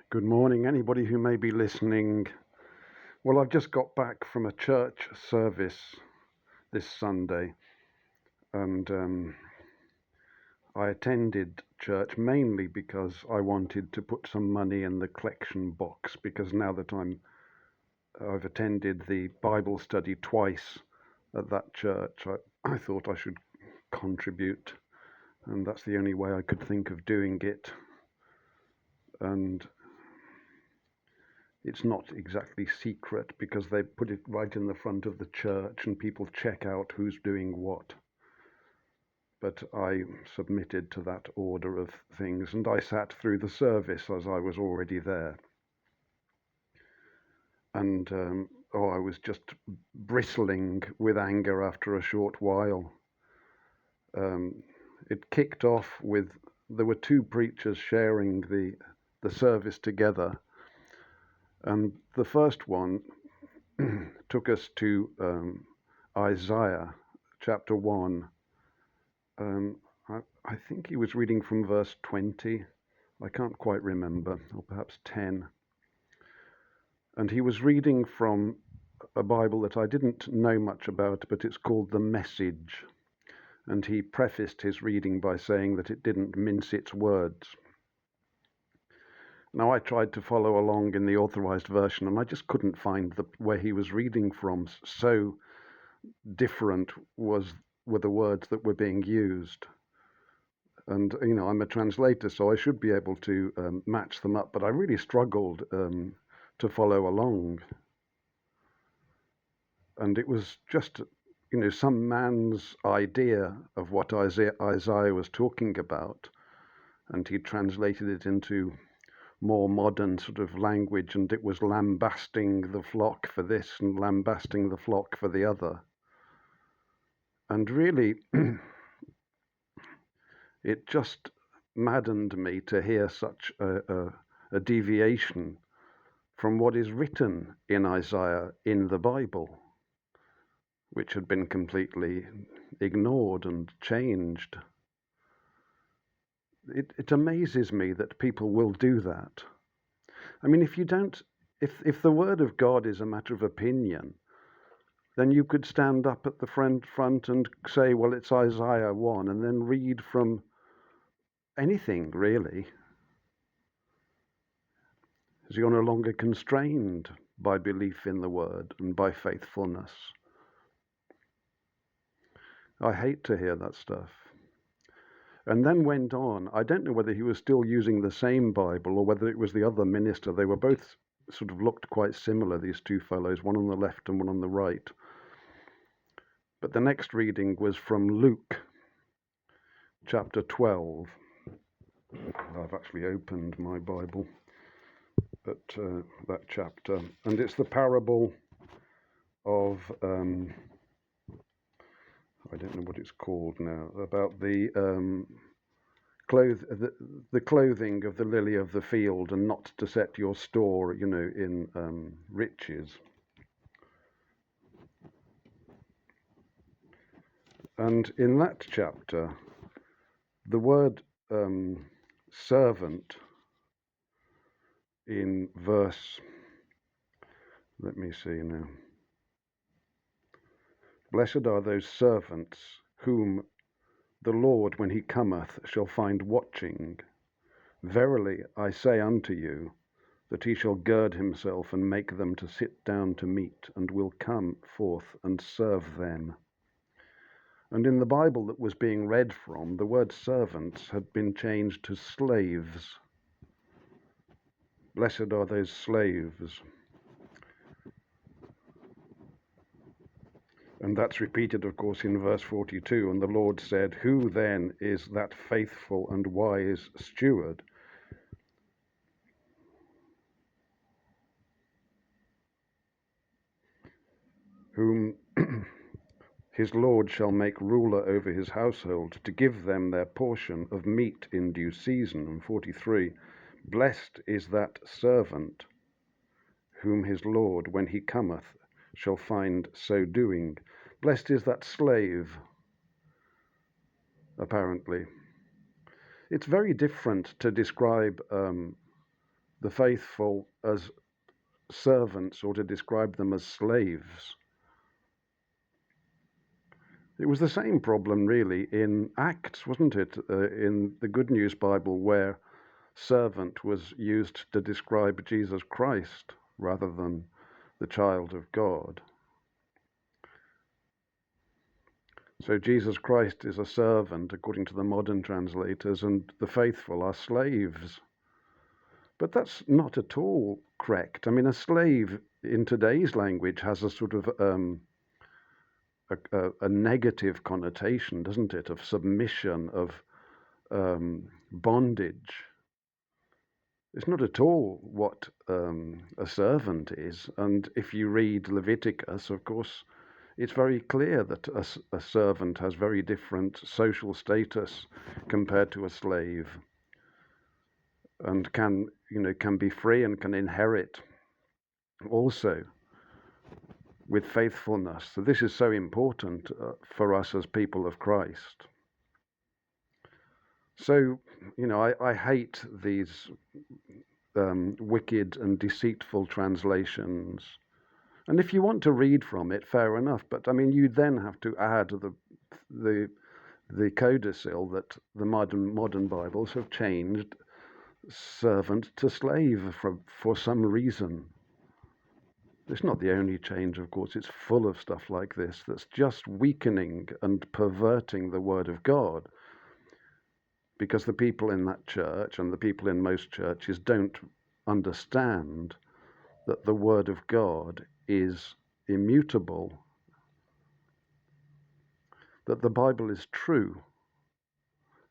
Good morning, anybody who may be listening. Well, I've just got back from a church service this Sunday, and I attended church mainly because I wanted to put some money in the collection box, because now that I've attended the Bible study twice at that church, I thought I should contribute, and that's the only way I could think of doing it. And it's not exactly secret because they put it right in the front of the church and people check out who's doing what. But I submitted to that order of things, and I sat through the service as I was already there. And I was just bristling with anger after a short while. It kicked off with, there were two preachers sharing the service together. And the first one took us to Isaiah chapter 1. I think he was reading from verse 20. I can't quite remember, or perhaps 10. And he was reading from a Bible that I didn't know much about, but it's called The Message. And he prefaced his reading by saying that it didn't mince its words. Now, I tried to follow along in the authorized version, and I just couldn't find where he was reading from. So different were the words that were being used. And, I'm a translator, so I should be able to match them up, but I really struggled to follow along. And it was just, some man's idea of what Isaiah was talking about, and he translated it into more modern sort of language, and it was lambasting the flock for this and lambasting the flock for the other. And really, it just maddened me to hear such a deviation from what is written in Isaiah in the Bible, which had been completely ignored and changed. It amazes me that people will do that. I mean, if the word of God is a matter of opinion, then you could stand up at the front and say, well, it's Isaiah 1, and then read from anything, really. As you're no longer constrained by belief in the word and by faithfulness. I hate to hear that stuff. And then went on. I don't know whether he was still using the same Bible or whether it was the other minister. They were both sort of looked quite similar, these two fellows, one on the left and one on the right. But the next reading was from Luke chapter 12. I've actually opened my Bible at that chapter. And it's the parable of, I don't know what it's called now, about the clothing of the lily of the field, and not to set your store, in riches. And in that chapter, the word servant in verse, let me see now. Blessed are those servants whom the Lord, when he cometh, shall find watching. Verily I say unto you, that he shall gird himself and make them to sit down to meat, and will come forth and serve them. And in the Bible that was being read from, the word servants had been changed to slaves. Blessed are those slaves. And that's repeated, of course, in verse 42. And the Lord said, who then is that faithful and wise steward, whom his Lord shall make ruler over his household, to give them their portion of meat in due season? And 43, blessed is that servant whom his Lord, when he cometh, shall find so doing. Blessed is that slave, apparently. It's very different to describe the faithful as servants, or to describe them as slaves. It was the same problem, really, in Acts, wasn't it? In the Good News Bible, where servant was used to describe Jesus Christ rather than the child of God. So Jesus Christ is a servant, according to the modern translators, and the faithful are slaves. But that's not at all correct. I mean, a slave in today's language has a sort of a negative connotation, doesn't it, of submission, of bondage. It's not at all what a servant is. And if you read Leviticus, of course, it's very clear that a servant has very different social status compared to a slave, and can be free and can inherit also with faithfulness. So this is so important for us as people of Christ. So, I hate these wicked and deceitful translations. And if you want to read from it, fair enough. But I mean, you then have to add the codicil that the modern Bibles have changed servant to slave for some reason. It's not the only change, of course. It's full of stuff like this that's just weakening and perverting the Word of God. Because the people in that church and the people in most churches don't understand that the Word of God is immutable, that the Bible is true.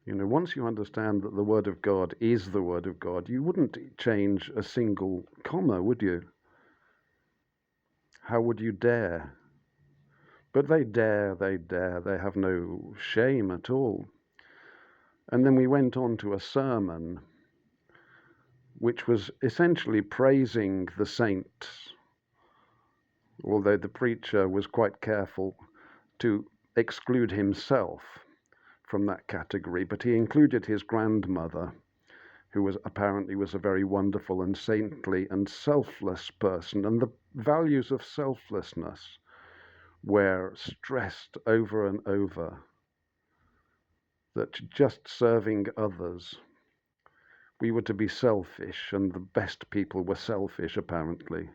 Once you understand that the Word of God is the Word of God, you wouldn't change a single comma, would you? How would you dare? But they dare, they have no shame at all. And then we went on to a sermon which was essentially praising the saints, although the preacher was quite careful to exclude himself from that category, but he included his grandmother, who was apparently a very wonderful and saintly and selfless person, and the values of selflessness were stressed over and over, that just serving others, we were to be selfish, and the best people were selfish, apparently.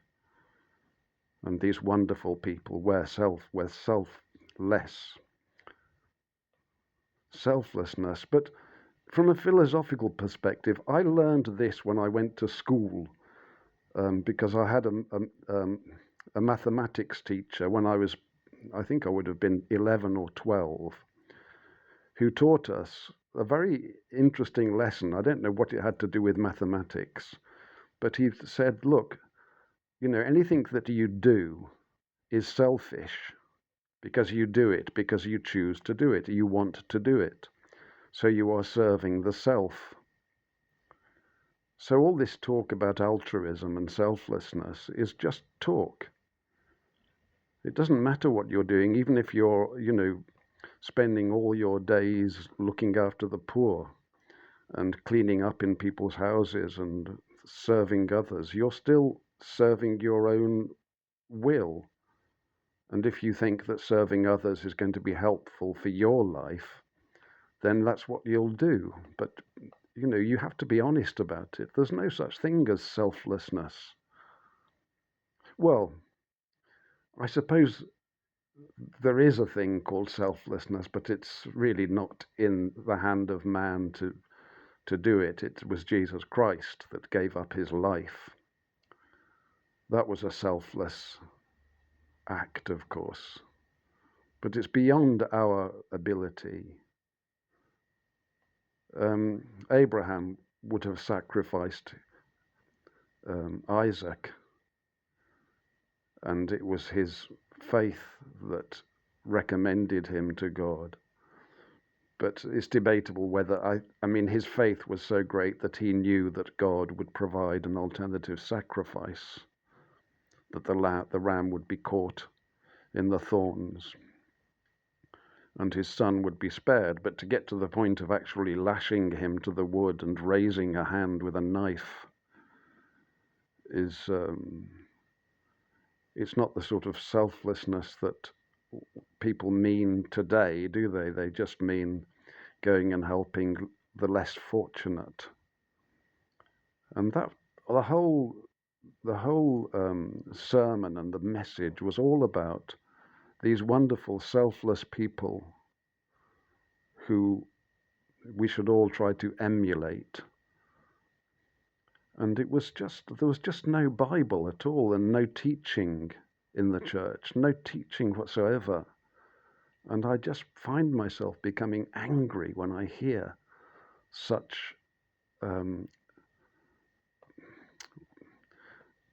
And these wonderful people were selfless. Selflessness. But from a philosophical perspective, I learned this when I went to school, because I had a mathematics teacher when I think I would have been 11 or 12, who taught us a very interesting lesson. I don't know what it had to do with mathematics, but he said, look, anything that you do is selfish because you do it, because you choose to do it, you want to do it. So you are serving the self. So all this talk about altruism and selflessness is just talk. It doesn't matter what you're doing, even if you're, spending all your days looking after the poor and cleaning up in people's houses and serving others. You're still serving your own will. And if you think that serving others is going to be helpful for your life, then that's what you'll do. But, you have to be honest about it. There's no such thing as selflessness. Well, I suppose there is a thing called selflessness, but it's really not in the hand of man to do it. It was Jesus Christ that gave up his life. That was a selfless act, of course, but it's beyond our ability. Abraham would have sacrificed Isaac, and it was his faith that recommended him to God. But it's debatable whether, I mean, his faith was so great that he knew that God would provide an alternative sacrifice, that the ram would be caught in the thorns and his son would be spared. But to get to the point of actually lashing him to the wood and raising a hand with a knife is it's not the sort of selflessness that people mean today, do they? They just mean going and helping the less fortunate. And that the whole sermon and the message was all about these wonderful selfless people who we should all try to emulate. And there was just no Bible at all, and no teaching in the church, no teaching whatsoever. And I just find myself becoming angry when I hear such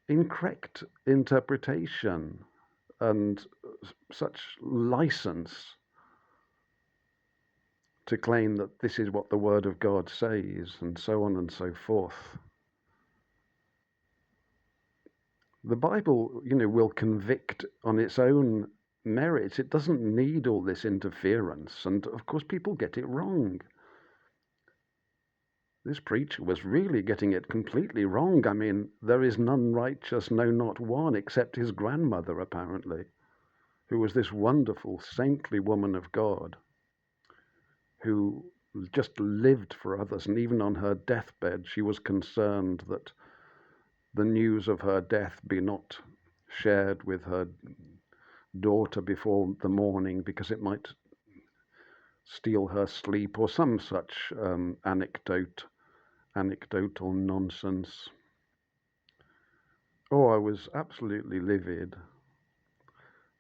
incorrect interpretation and such license to claim that this is what the Word of God says, and so on and so forth. The Bible, will convict on its own merits. It doesn't need all this interference. And of course, people get it wrong. This preacher was really getting it completely wrong. I mean, there is none righteous, no, not one, except his grandmother, apparently, who was this wonderful, saintly woman of God, who just lived for others. And even on her deathbed, she was concerned that the news of her death be not shared with her daughter before the morning, because it might steal her sleep, or some such anecdotal nonsense. Oh, I was absolutely livid.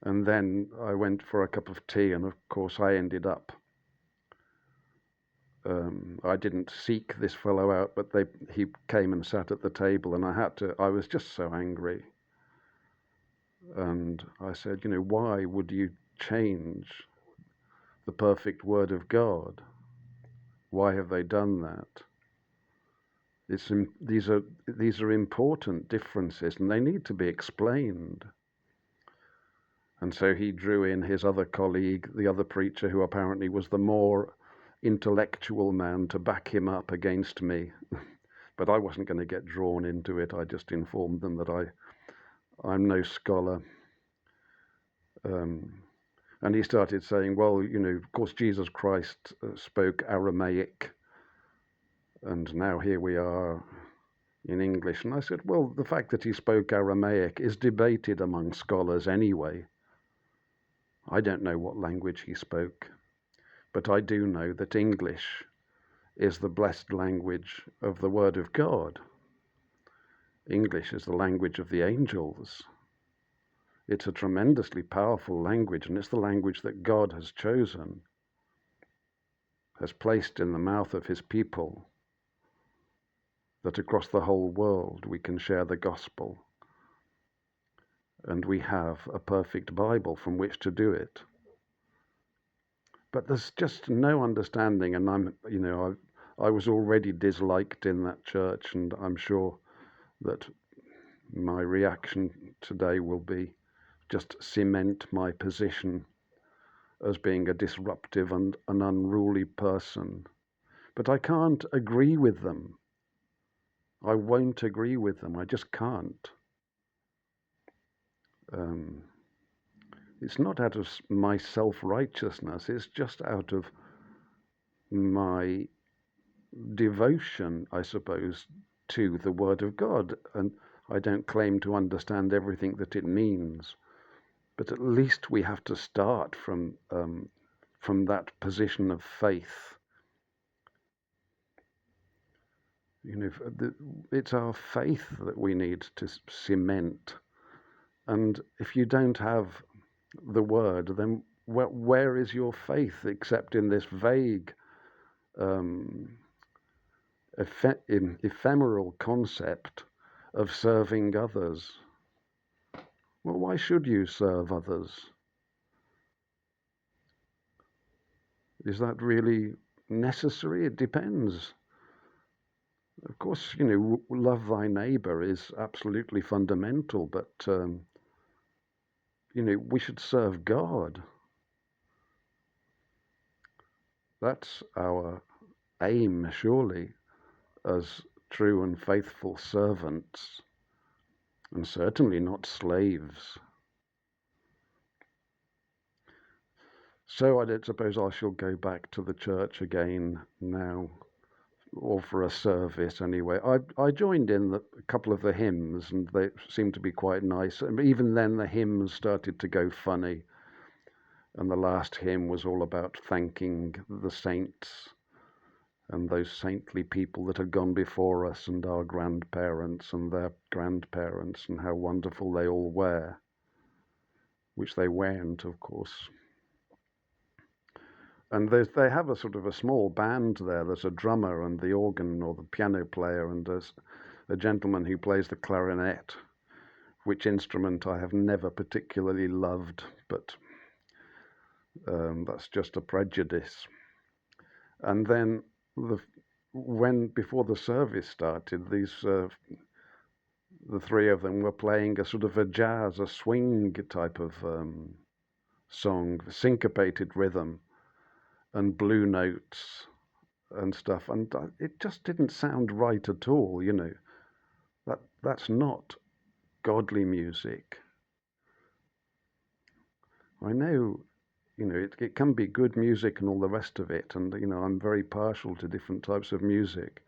And then I went for a cup of tea, and of course I ended up I didn't seek this fellow out, but he came and sat at the table, and I was just so angry. And I said, why would you change the perfect Word of God? Why have they done that? These are important differences, and they need to be explained. And so he drew in his other colleague, the other preacher, who apparently was the more intellectual man, to back him up against me. But I wasn't going to get drawn into it. I just informed them that I'm no scholar. And he started saying, well, of course, Jesus Christ spoke Aramaic, and now here we are in English. And I said, well, the fact that he spoke Aramaic is debated among scholars anyway. I don't know what language he spoke, but I do know that English is the blessed language of the Word of God. English is the language of the angels. It's a tremendously powerful language, and it's the language that God has chosen, has placed in the mouth of his people, that across the whole world we can share the gospel. And we have a perfect Bible from which to do it. But there's just no understanding, and I was already disliked in that church, and I'm sure that my reaction today will be just cement my position as being a disruptive and an unruly person. But I can't agree with them. I won't agree with them. I just can't. It's not out of my self-righteousness. It's just out of my devotion, I suppose, to the Word of God. And I don't claim to understand everything that it means, but at least we have to start from that position of faith. It's our faith that we need to cement. And if you don't have the Word, then where is your faith except in this vague, ephemeral concept of serving others? Well, why should you serve others? Is that really necessary? It depends. Of course, love thy neighbor is absolutely fundamental, but we should serve God. That's our aim, surely, as true and faithful servants. and certainly not slaves. So I don't suppose I shall go back to the church again now, or for a service anyway. I joined in a couple of the hymns, and they seemed to be quite nice. And even then, the hymns started to go funny, and the last hymn was all about thanking the saints and those saintly people that had gone before us, and our grandparents and their grandparents, and how wonderful they all were, which they weren't, of course. And they have a sort of a small band there. There's a drummer and the organ or the piano player, and there's a gentleman who plays the clarinet, which instrument I have never particularly loved, but that's just a prejudice. And then before the service started, the three of them were playing a sort of a jazz, a swing type of song, syncopated rhythm and blue notes and stuff, and it just didn't sound right at all. That's not godly music. I know, it can be good music and all the rest of it, and I'm very partial to different types of music,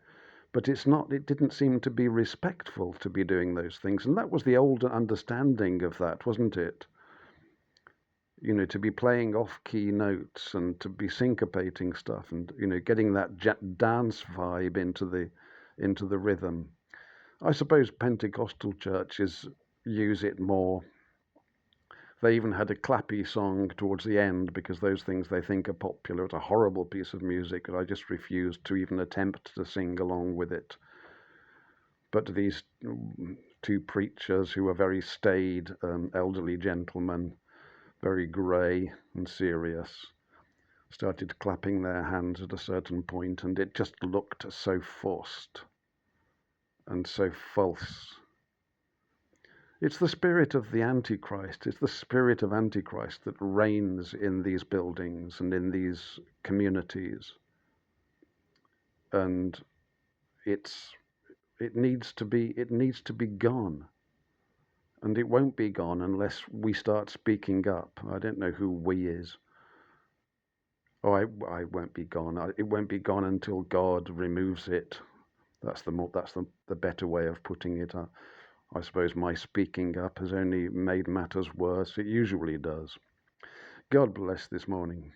but it didn't seem to be respectful to be doing those things, and that was the old understanding of that, wasn't it? To be playing off-key notes and to be syncopating stuff, and getting that dance vibe into the rhythm. I suppose Pentecostal churches use it more. They even had a clappy song towards the end because those things they think are popular. It's a horrible piece of music, and I just refused to even attempt to sing along with it. But these two preachers, who were very staid, elderly gentlemen, very grey and serious, started clapping their hands at a certain point, and it just looked so forced and so false. It's the spirit of the antichrist. It's the spirit of antichrist that reigns in these buildings and in these communities, and it needs to be gone. And it won't be gone unless we start speaking up. I don't know who we is. Oh, I won't be gone. It won't be gone until God removes it. That's the better way of putting it. I suppose my speaking up has only made matters worse. It usually does. God bless this morning.